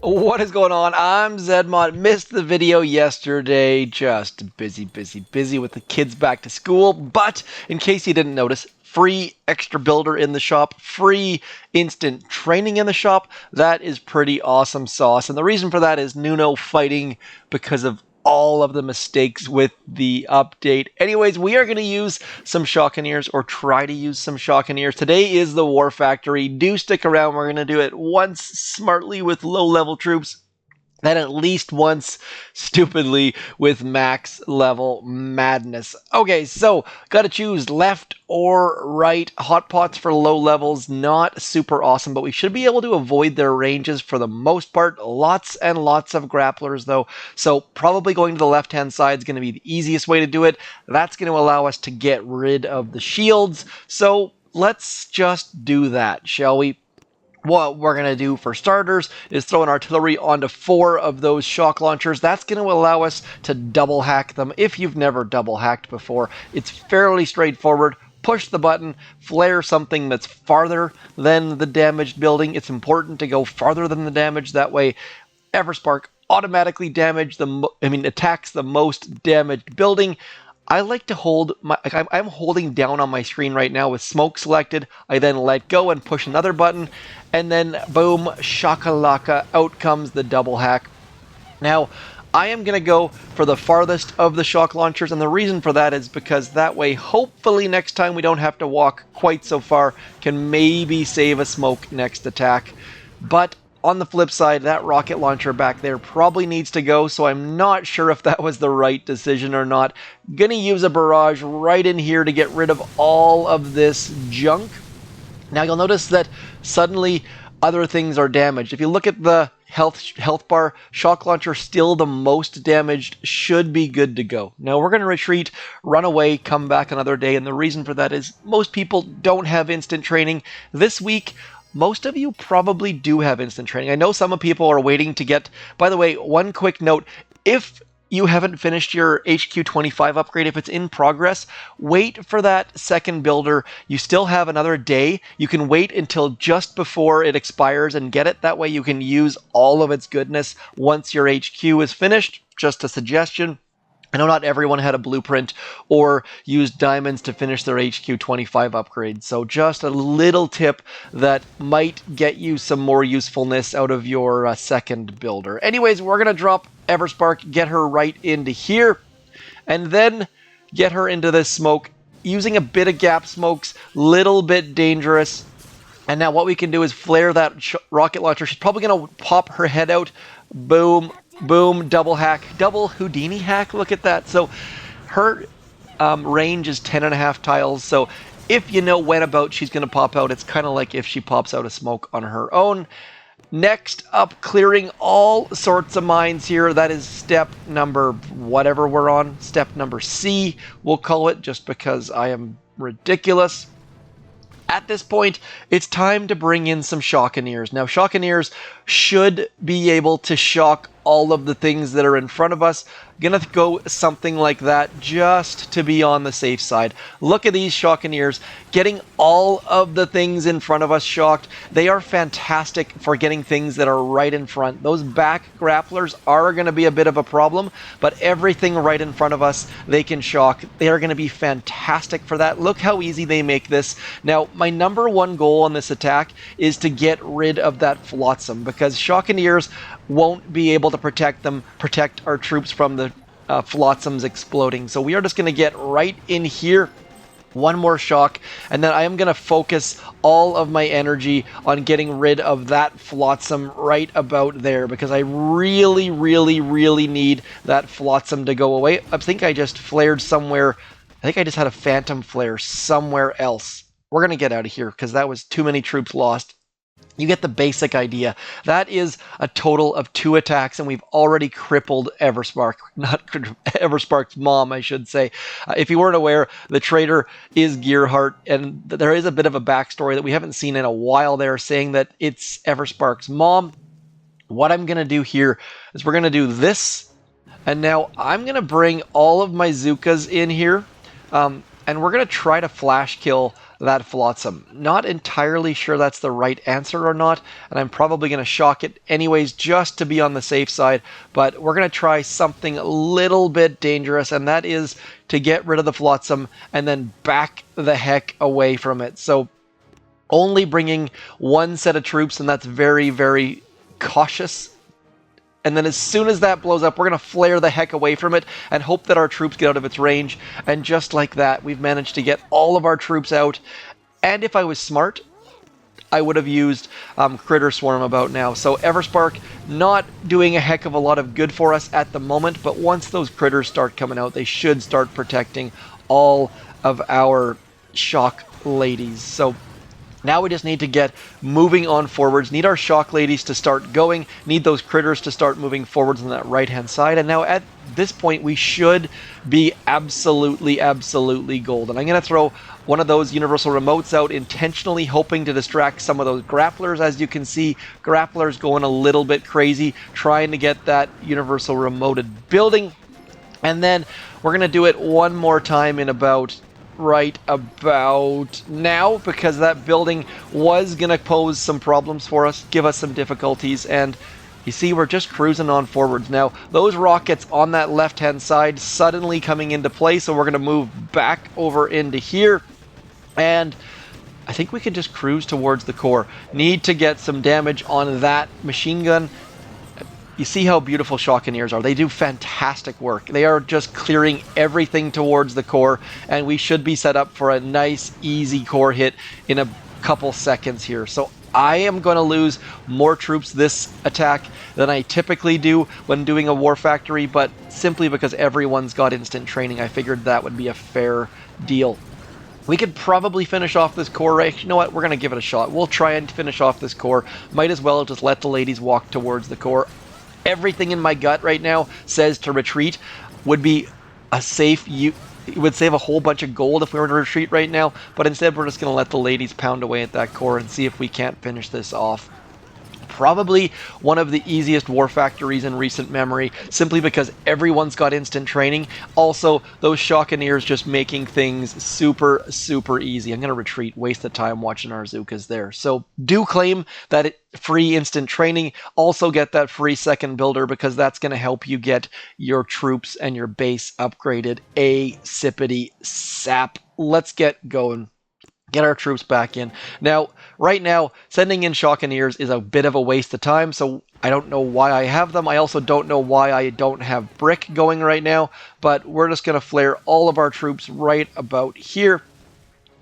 What is going on? I'm zmoT. Missed the video yesterday. Just busy with the kids back to school. But in case you didn't notice, free extra builder in the shop, free instant training in the shop. That is pretty awesome sauce. And the reason for that is Nuno fighting because of all of the mistakes with the update. Anyways, we are going to use some Shockaneers, or try to use some Shockaneers. Today is the War Factory. Do stick around. We're going to do it once smartly with low-level troops, then at least once stupidly with max level madness. Okay, so gotta choose left or right. Hot pots for low levels, not super awesome, but we should be able to avoid their ranges for the most part. Lots and lots of grapplers though, so probably going to the left hand side is going to be the easiest way to do it. That's going to allow us to get rid of the shields, so let's just do that, shall we? What we're going to do for starters is throw an artillery onto 4 of those shock launchers. That's going to allow us to double hack them. If you've never double hacked before, it's fairly straightforward. Push the button, flare something that's farther than the damaged building. It's important to go farther than the damage. That way, Everspark automatically attacks the most damaged building. I like to hold my, I'm holding down on my screen right now with smoke selected. I then let go and push another button, and then boom, shakalaka, out comes the double hack. Now, I am going to go for the farthest of the shock launchers, and the reason for that is because that way, hopefully next time we don't have to walk quite so far, can maybe save a smoke next attack. But on the flip side, that rocket launcher back there probably needs to go, so I'm not sure if that was the right decision or not. Gonna use a barrage right in here to get rid of all of this junk. Now you'll notice that suddenly other things are damaged. If you look at the health bar, shock launcher still the most damaged, should be good to go. Now we're going to retreat, run away, come back another day, and the reason for that is most people don't have instant training. This week, most of you probably do have instant training. I know some people are waiting to get... By the way, one quick note. If you haven't finished your HQ25 upgrade, if it's in progress, wait for that second builder. You still have another day. You can wait until just before it expires and get it. That way you can use all of its goodness once your HQ is finished. Just a suggestion. I know not everyone had a blueprint or used diamonds to finish their HQ25 upgrade, so just a little tip that might get you some more usefulness out of your second builder. Anyways, we're going to drop Everspark, get her right into here, and then get her into this smoke. Using a bit of gap smokes, little bit dangerous. And now what we can do is flare that rocket launcher. She's probably going to pop her head out. Boom. Boom, double hack, double Houdini hack, look at that. So her range is 10.5 tiles, so if you know when about she's going to pop out, it's kind of like if she pops out a smoke on her own. Next up, clearing all sorts of mines here. That is step number whatever we're on, step number C, we'll call it, just because I am ridiculous. At this point, it's time to bring in some Shockaneers. Now, Shockaneers should be able to shock all of the things that are in front of us. Gonna go something like that just to be on the safe side. Look at these Shockaneers getting all of the things in front of us shocked. They are fantastic for getting things that are right in front. Those back grapplers are going to be a bit of a problem, but everything right in front of us they can shock. They are going to be fantastic for that. Look how easy they make this. Now, my number one goal on this attack is to get rid of that flotsam, because Shockaneers won't be able to protect our troops from the flotsams exploding. So we are just going to get right in here. One more shock, and then I am going to focus all of my energy on getting rid of that flotsam right about there, because I really need that flotsam to go away. I think I just flared somewhere. I think I just had a phantom flare somewhere else. We're going to get out of here because that was too many troops lost. You get the basic idea. That is a total of 2 attacks, and we've already crippled Everspark. Not Everspark's mom, I should say. If you weren't aware, the traitor is Gearhart, and there is a bit of a backstory that we haven't seen in a while there, saying that it's Everspark's mom. What I'm going to do here is we're going to do this, and now I'm going to bring all of my zookas in here, and we're going to try to flash kill that flotsam. Not entirely sure that's the right answer or not, and I'm probably going to shock it anyways just to be on the safe side, but we're going to try something a little bit dangerous, and that is to get rid of the flotsam and then back the heck away from it. So only bringing one set of troops, and that's very, very cautious. And then as soon as that blows up, we're going to flare the heck away from it and hope that our troops get out of its range. And just like that, we've managed to get all of our troops out. And if I was smart, I would have used Critter Swarm about now. So Everspark not doing a heck of a lot of good for us at the moment, but once those critters start coming out, they should start protecting all of our shock ladies. So now we just need to get moving on forwards, need our shock ladies to start going, need those critters to start moving forwards on that right-hand side, and now at this point we should be absolutely, absolutely golden. I'm going to throw one of those universal remotes out intentionally, hoping to distract some of those grapplers. As you can see, grapplers going a little bit crazy, trying to get that universal remoted building. And then we're going to do it one more time in right about now, because that building was going to pose some problems for us, give us some difficulties, and you see we're just cruising on forwards. Now those rockets on that left hand side suddenly coming into play, so we're going to move back over into here, and I think we can just cruise towards the core. Need to get some damage on that machine gun. You see how beautiful Shockaneers are. They do fantastic work. They are just clearing everything towards the core, and we should be set up for a nice, easy core hit in a couple seconds here. So I am going to lose more troops this attack than I typically do when doing a war factory, but simply because everyone's got instant training, I figured that would be a fair deal. We could probably finish off this core, right? You know what? We're going to give it a shot. We'll try and finish off this core. Might as well just let the ladies walk towards the core. Everything in my gut right now says to retreat. Would be a safe, it would save a whole bunch of gold if we were to retreat right now, but instead we're just going to let the ladies pound away at that core and see if we can't finish this off. Probably one of the easiest war factories in recent memory, simply because everyone's got instant training. Also, those Shockaneers just making things super, super easy. I'm going to retreat, waste the time watching our zookas there. So do claim that free instant training. Also get that free second builder, because that's going to help you get your troops and your base upgraded ASAP. Let's get going. Get our troops back in. Now, right now, sending in Shockaneers is a bit of a waste of time, so I don't know why I have them. I also don't know why I don't have Brick going right now, but we're just going to flare all of our troops right about here.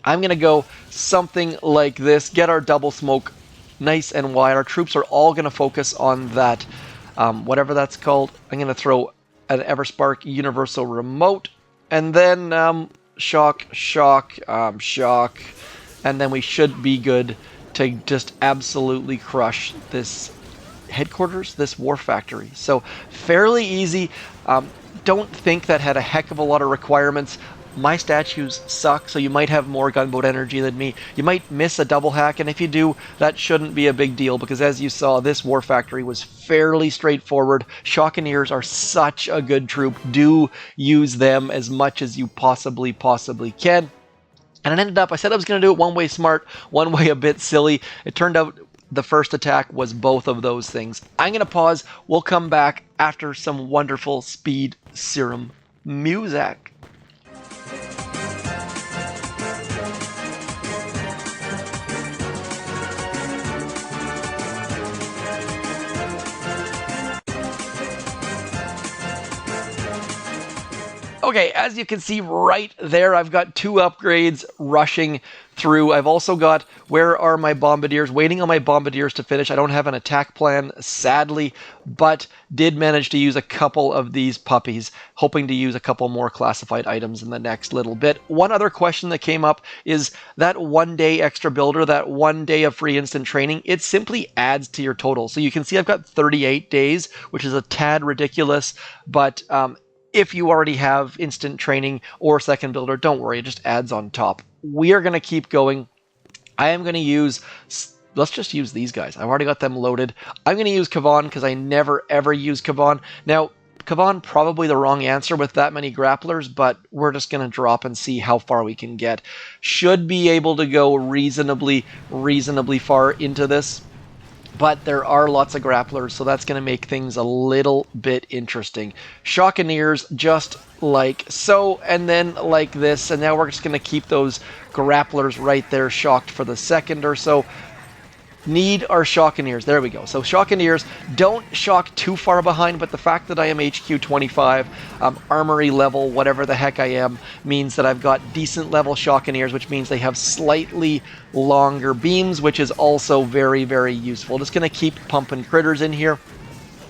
I'm going to go something like this, get our double smoke nice and wide. Our troops are all going to focus on that, whatever that's called. I'm going to throw an Everspark universal remote, and then shock, and then we should be good to just absolutely crush this headquarters, this war factory. So fairly easy. Don't think that had a heck of a lot of requirements. My statues suck, so you might have more gunboat energy than me. You might miss a double hack, and if you do, that shouldn't be a big deal, because as you saw, this war factory was fairly straightforward. Shockaneers are such a good troop. Do use them as much as you possibly can. And it ended up, I said I was going to do it one way smart, one way a bit silly. It turned out the first attack was both of those things. I'm going to pause. We'll come back after some wonderful speed serum music. Okay, as you can see right there, I've got 2 upgrades rushing through. I've also got, where are my bombardiers? Waiting on my bombardiers to finish. I don't have an attack plan, sadly, but did manage to use a couple of these puppies, hoping to use a couple more classified items in the next little bit. One other question that came up is that 1 day extra builder, that 1 day of free instant training, it simply adds to your total. So you can see I've got 38 days, which is a tad ridiculous, but if you already have instant training or second builder, don't worry, it just adds on top. We are going to keep going. I am going to use, let's just use these guys. I've already got them loaded. I'm going to use Kavan because I never ever use Kavan. Now, Kavan, probably the wrong answer with that many grapplers, but we're just going to drop and see how far we can get. Should be able to go reasonably far into this. But there are lots of grapplers, so that's going to make things a little bit interesting. Shockaneers just like so, and then like this, and now we're just going to keep those grapplers right there shocked for the second or so. Need our Shockaneers. There we go. So Shockaneers don't shock too far behind, but the fact that I am HQ 25, armory level, whatever the heck I am, means that I've got decent level Shockaneers, which means they have slightly longer beams, which is also very, very useful. Just going to keep pumping critters in here.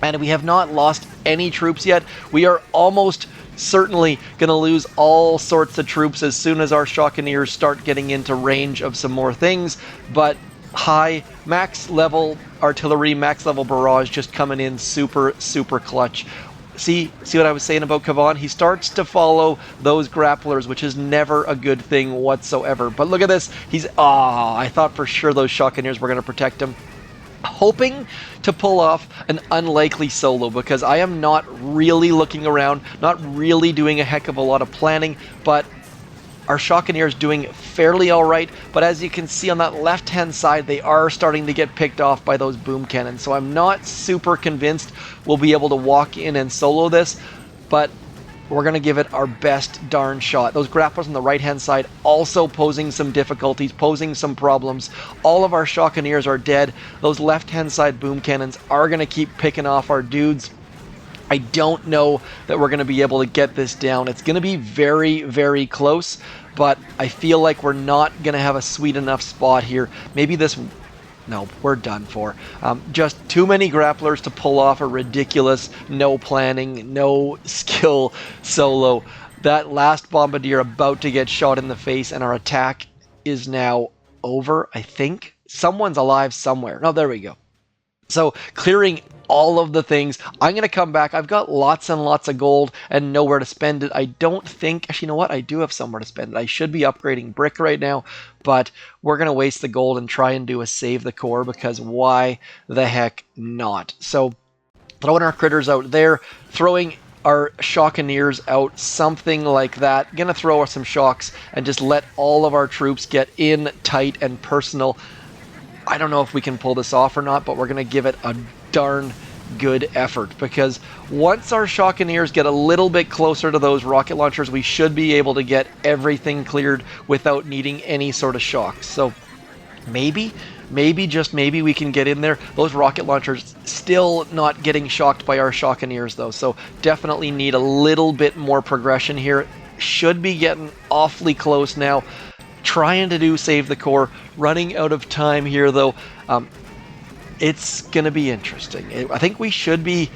And we have not lost any troops yet. We are almost certainly going to lose all sorts of troops as soon as our Shockaneers start getting into range of some more things, but high max level artillery, max level barrage just coming in super clutch. See what I was saying about Kavan? He starts to follow those grapplers, which is never a good thing whatsoever. But look at this. I thought for sure those Shockaneers were going to protect him. Hoping to pull off an unlikely solo, because I am not really looking around, not really doing a heck of a lot of planning, but our Shockaneers doing fairly all right, but as you can see on that left-hand side, they are starting to get picked off by those boom cannons. So I'm not super convinced we'll be able to walk in and solo this, but we're going to give it our best darn shot. Those grapplers on the right-hand side also posing some difficulties, posing some problems. All of our Shockaneers are dead. Those left-hand side boom cannons are going to keep picking off our dudes. I don't know that we're going to be able to get this down. It's going to be very, very close, but I feel like we're not going to have a sweet enough spot here. Maybe this... No, we're done for. Just too many grapplers to pull off a ridiculous, no planning, no skill solo. That last bombardier about to get shot in the face, and our attack is now over, I think. Someone's alive somewhere. Oh, there we go. So clearing all of the things. I'm going to come back. I've got lots and lots of gold and nowhere to spend it. I don't think... Actually, you know what? I do have somewhere to spend it. I should be upgrading brick right now, but we're going to waste the gold and try and do a save the core, because why the heck not? So throwing our critters out there, throwing our Shockaneers out, something like that. Going to throw some shocks and just let all of our troops get in tight and personal. I don't know if we can pull this off or not, but we're going to give it a darn good effort, because once our Shockaneers get a little bit closer to those rocket launchers, we should be able to get everything cleared without needing any sort of shocks. So maybe, just maybe we can get in there. Those rocket launchers still not getting shocked by our Shockaneers though, so definitely need a little bit more progression here. Should be getting awfully close now. Trying to do save the core, running out of time here though. It's gonna be interesting. I think we should be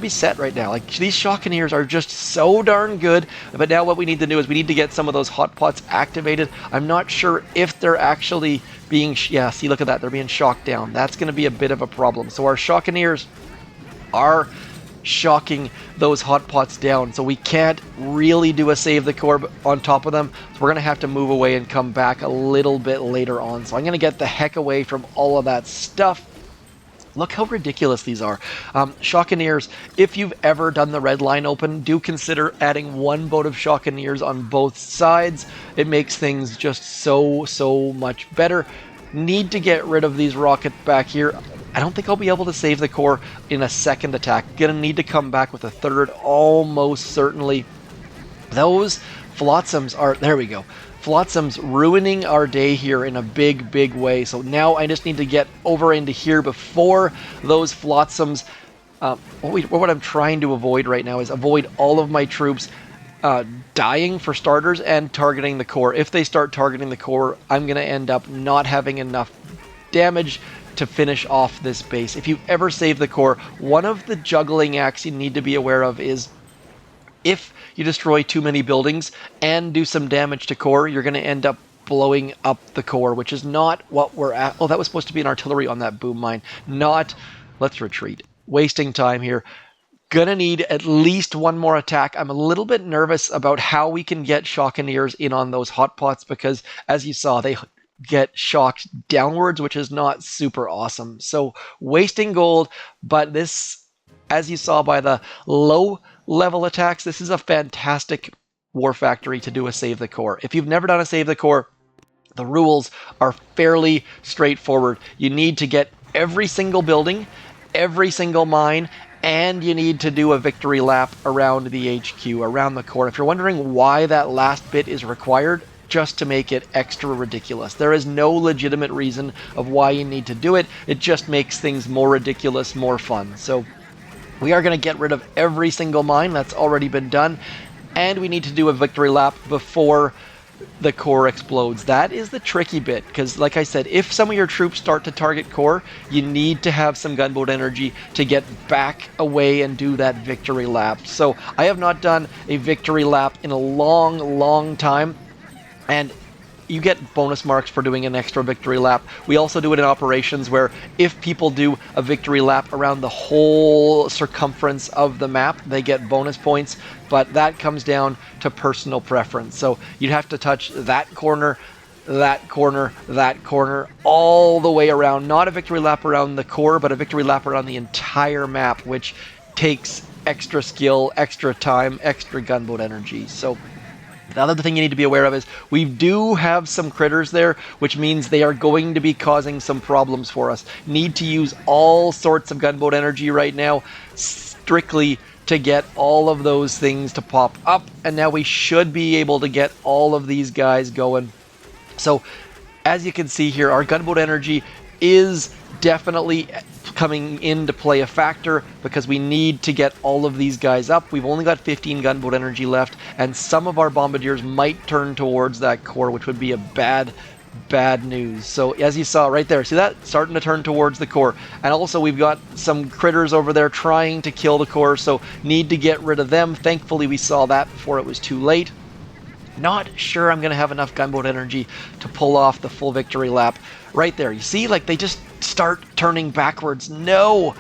set right now. Like, these Shockaneers are just so darn good, but now what we need to do is we need to get some of those hot pots activated. I'm not sure if they're actually being... Yeah, see, look at that. They're being shocked down. That's going to be a bit of a problem. So our Shockaneers are shocking those hot pots down, so we can't really do a save the core on top of them. So we're going to have to move away and come back a little bit later on. So I'm going to get the heck away from all of that stuff. Look how ridiculous these are. Shockaneers, if you've ever done the red line open, do consider adding one boat of Shockaneers on both sides. It makes things just so much better. Need to get rid of these rockets back here. I don't think I'll be able to save the core in a second attack. Gonna need to come back with a third, almost certainly. Those flotsams are... There we go. Flotsams ruining our day here in a big way. So now I just need to get over into here before those flotsams... what I'm trying to avoid right now is avoid all of my troops dying for starters and targeting the core. If they start targeting the core, I'm going to end up not having enough damage to finish off this base. If you ever save the core, one of the juggling acts you need to be aware of is if you destroy too many buildings and do some damage to core, you're going to end up blowing up the core, which is not what we're at. Oh, that was supposed to be an artillery on that boom mine. Not... Let's retreat. Wasting time here. Gonna need at least one more attack. I'm a little bit nervous about how we can get Shockaneers in on those hot pots, because as you saw, they get shocked downwards, which is not super awesome. So wasting gold, but this As you saw by the low level attacks, this is a fantastic war factory to do a save the core. If you've never done a save the core, the rules are fairly straightforward. You need to get every single building, every single mine, and you need to do a victory lap around the HQ, around the core. If you're wondering why that last bit is required, just to make it extra ridiculous. There is no legitimate reason of why you need to do it. It just makes things more ridiculous, more fun. So we are going to get rid of every single mine. That's already been done. And we need to do a victory lap before the core explodes. That is the tricky bit, because like I said, if some of your troops start to target core, you need to have some gunboat energy to get back away and do that victory lap. So I have not done a victory lap in a long time, and you get bonus marks for doing an extra victory lap. We also do it in operations where if people do a victory lap around the whole circumference of the map, they get bonus points, but that comes down to personal preference. So you'd have to touch that corner, that corner, that corner, all the way around. Not a victory lap around the core, but a victory lap around the entire map, which takes extra skill, extra time, extra gunboat energy. So the other thing you need to be aware of is we do have some critters there, which means they are going to be causing some problems for us. Need to use all sorts of gunboat energy right now, strictly to get all of those things to pop up, and now we should be able to get all of these guys going. So as you can see here, our gunboat energy is definitely coming in to play a factor because we need to get all of these guys up. We've only got 15 gunboat energy left, and some of our bombardiers might turn towards that core, which would be a bad news. So as you saw right there, see that? Starting to turn towards the core. And also we've got some critters over there trying to kill the core, so need to get rid of them. Thankfully we saw that before it was too late. Not sure I'm going to have enough gunboat energy to pull off the full victory lap. Right there, you see, like they just start turning backwards. No,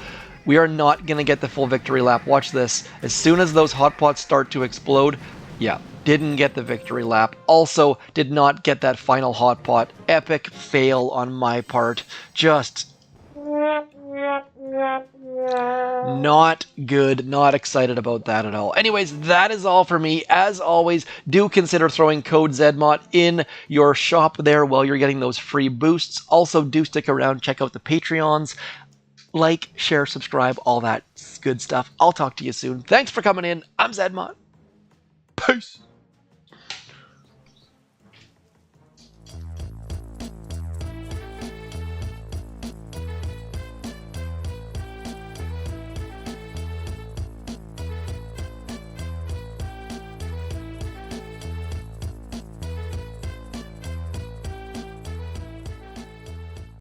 we are not going to get the full victory lap. Watch this. As soon as those hot pots start to explode, yeah, didn't get the victory lap. Also, did not get that final hot pot. Epic fail on my part. Just not good, not excited about that at all. Anyways, that is all for me. As always, do consider throwing code zmoT in your shop there while you're getting those free boosts. Also, do stick around, check out the Patreons. Like, share, subscribe, all that good stuff. I'll talk to you soon. Thanks for coming in. I'm zmoT. Peace.